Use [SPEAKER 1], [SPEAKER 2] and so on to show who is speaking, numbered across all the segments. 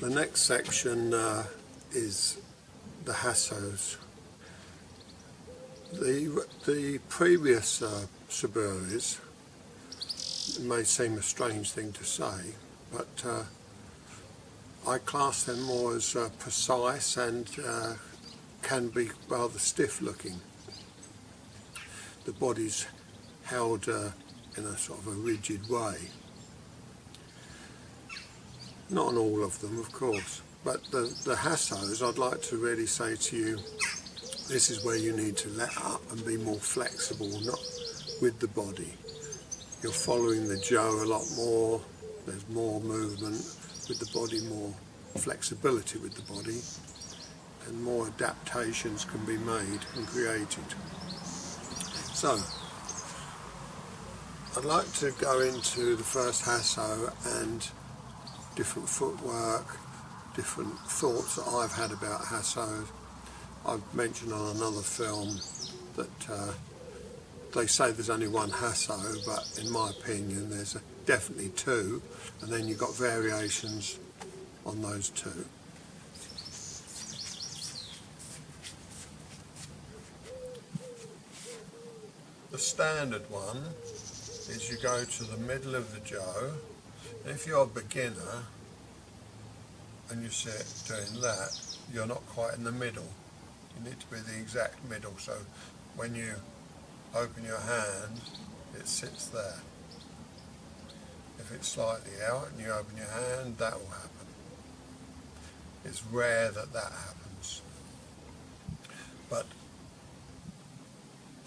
[SPEAKER 1] The next section is the hassos. The previous Suburis, it may seem a strange thing to say, but I class them more as precise and can be rather stiff looking. The body's held in a sort of a rigid way. Not on all of them, of course, but the hassos, I'd like to really say to you, this is where you need to let up and be more flexible, not with the body. You're following the Jo a lot more, there's more movement with the body, more flexibility with the body, and more adaptations can be made and created. So, I'd like to go into the first hasso and different footwork, different thoughts that I've had about hassos. I've mentioned on another film that they say there's only one hasso, but in my opinion there's definitely two, and then you've got variations on those two. The standard one is you go to the middle of the Jo. If you're a beginner and you sit doing that, you're not quite in the middle. You need to be the exact middle, so when you open your hand, it sits there. If it's slightly out and you open your hand, that will happen. It's rare that that happens, but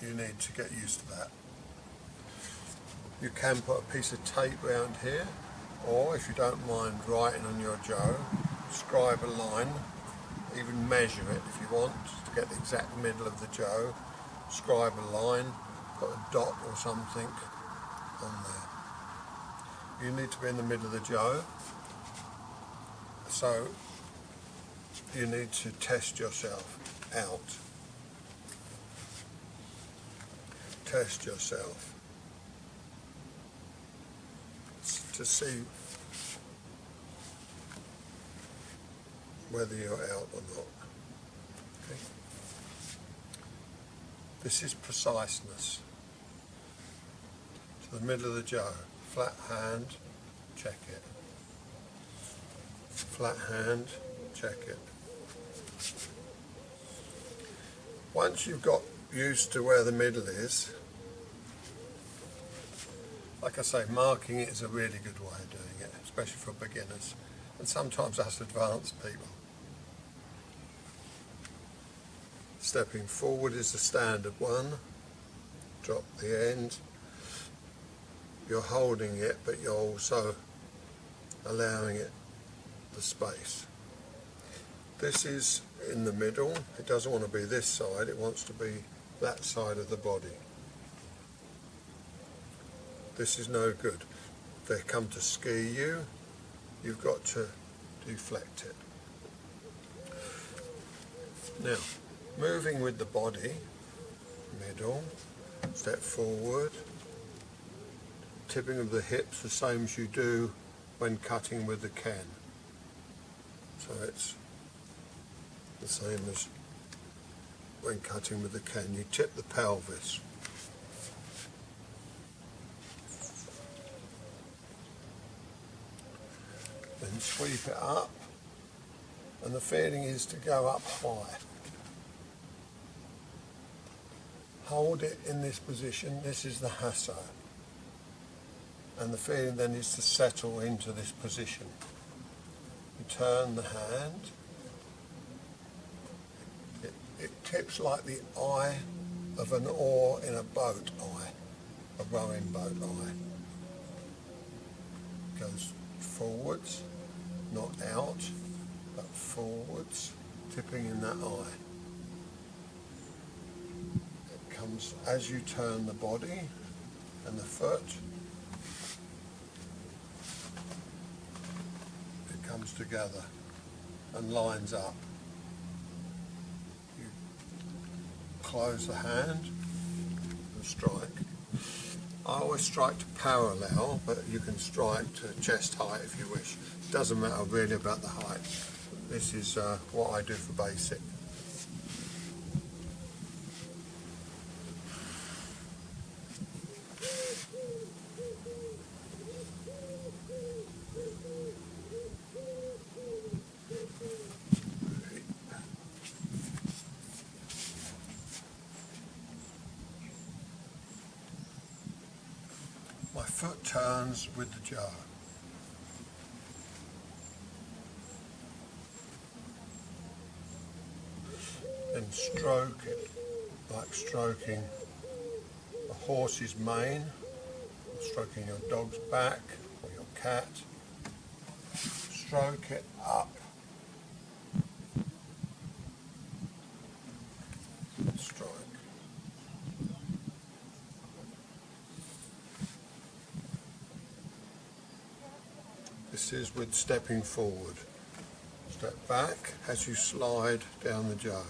[SPEAKER 1] you need to get used to that. You can put a piece of tape around here, or if you don't mind writing on your Jo, scribe a line, even measure it if you want to get the exact middle of the Jo. Scribe a line, put a dot or something on there. You need to be in the middle of the Jo, so you need to test yourself out. Test yourself to see whether you're out or not. Okay. This is preciseness. To the middle of the Jo, flat hand, check it. Flat hand, check it. Once you've got used to where the middle is, like I say, marking it is a really good way of doing it, especially for beginners, and sometimes us advanced people. Stepping forward is the standard one. Drop the end. You're holding it, but you're also allowing it the space. This is in the middle. It doesn't want to be this side, it wants to be that side of the body. This is no good. If they come to ski you, you've got to deflect it. Now, moving with the body, middle, step forward, tipping of the hips the same as you do when cutting with the ken. So it's the same as when cutting with the ken. You tip the pelvis. Then sweep it up, and the feeling is to go up high. Hold it in this position. This is the hasso, and the feeling then is to settle into this position. You turn the hand. It tips like the eye of an oar in a boat eye, a rowing boat eye. Goes forwards, not out, but forwards, tipping in that eye. It comes as you turn the body and the foot. It comes together and lines up. You close the hand and strike. I always strike to parallel, but you can strike to chest height if you wish. Doesn't matter really about the height. This is what I do for basic. My foot turns with the Jo. Then stroke it, like stroking a horse's mane, or stroking your dog's back or your cat. Stroke it up. Strike. This is with stepping forward. Step back as you slide down the Jo.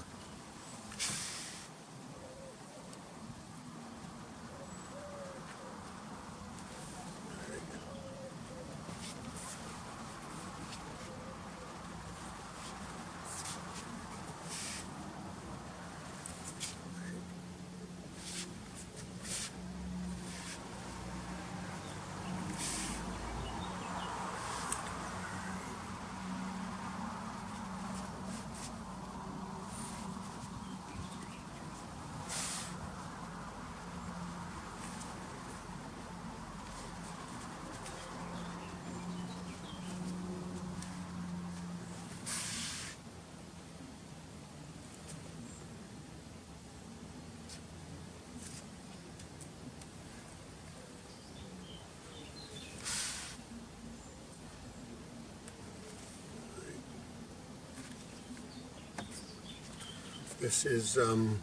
[SPEAKER 1] This is the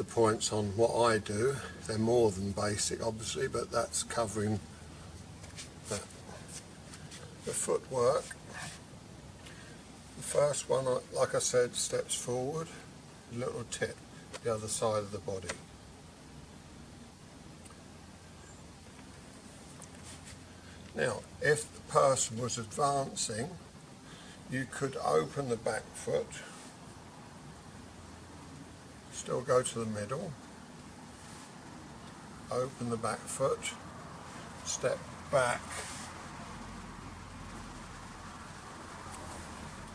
[SPEAKER 1] points on what I do. They're more than basic obviously, but that's covering the footwork. The first one, like I said, steps forward, a little tip, the other side of the body. Now, if the person was advancing, you could open the back foot, still go to the middle, open the back foot, step back,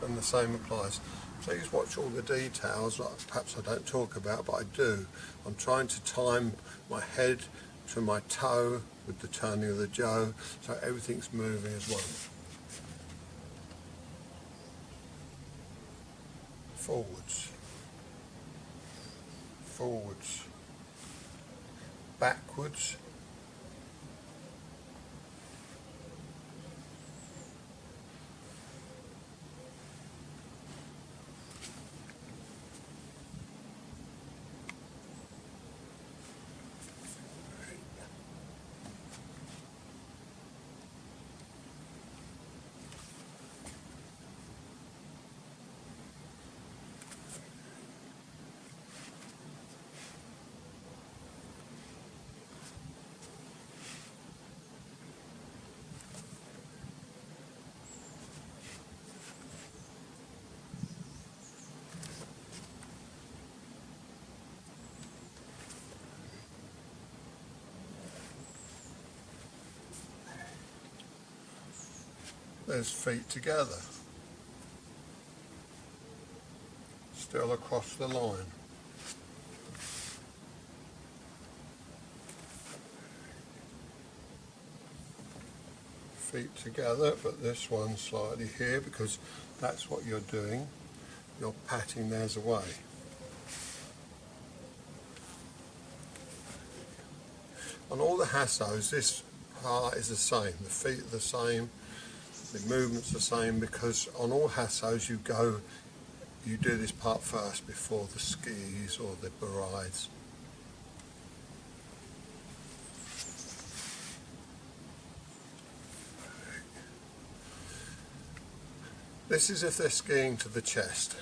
[SPEAKER 1] and the same applies. Please watch all the details, like perhaps I don't talk about, but I do. I'm trying to time my head to my toe with the turning of the Jo, so everything's moving as one. Forwards, forwards, backwards, there's feet together, still across the line. Feet together, but this one slightly here because that's what you're doing. You're patting theirs away. On all the hassos, this part is the same. The feet are the same. The movement's the same because on all hassos you do this part first before the skis or the barides. This is if they're skiing to the chest.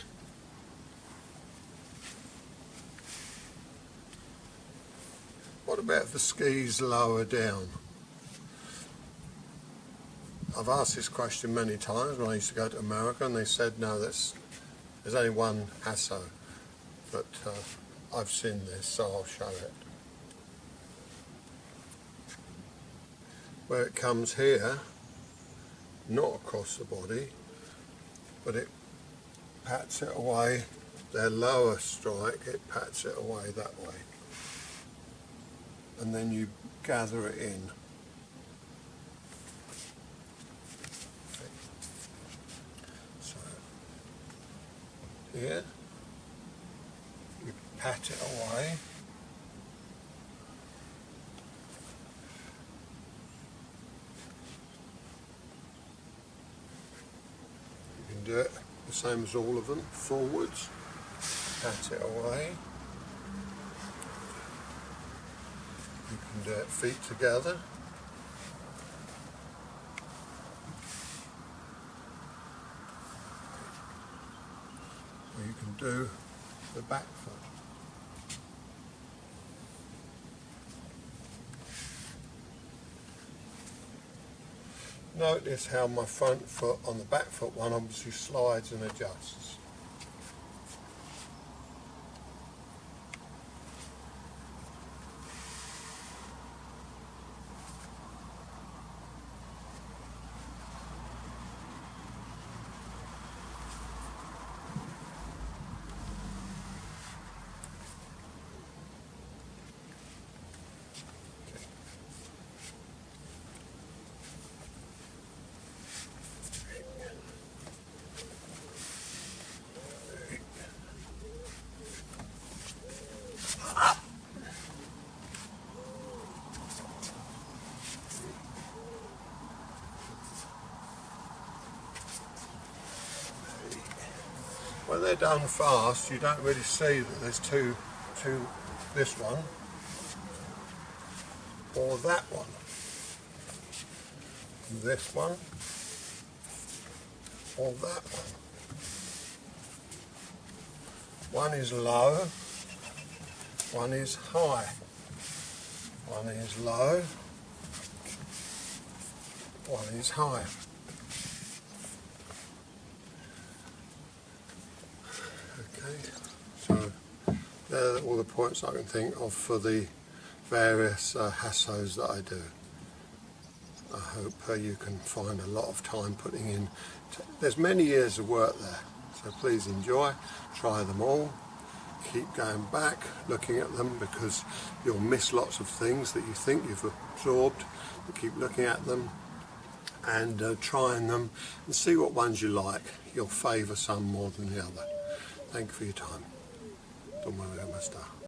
[SPEAKER 1] What about if the skis lower down? I've asked this question many times when I used to go to America, and they said no, there's only one hasso, but I've seen this, so I'll show it. Where it comes here, not across the body, but it pats it away, their lower strike, it pats it away that way. And then you gather it in. So, here, you pat it away. You can do it the same as all of them, forwards, pat it away. You can do it feet together. Or you can do the back foot. Notice how my front foot on the back foot one obviously slides and adjusts. When they're done fast, you don't really see that there's two, this one or that one. This one or that one. One is low, one is high. One is low, one is high. Okay, so they're all the points I can think of for the various hassos that I do. I hope you can find a lot of time putting in. There's many years of work there, so please enjoy, try them all, keep going back, looking at them, because you'll miss lots of things that you think you've absorbed, but keep looking at them and trying them and see what ones you like. You'll favour some more than the other. Thank you for your time.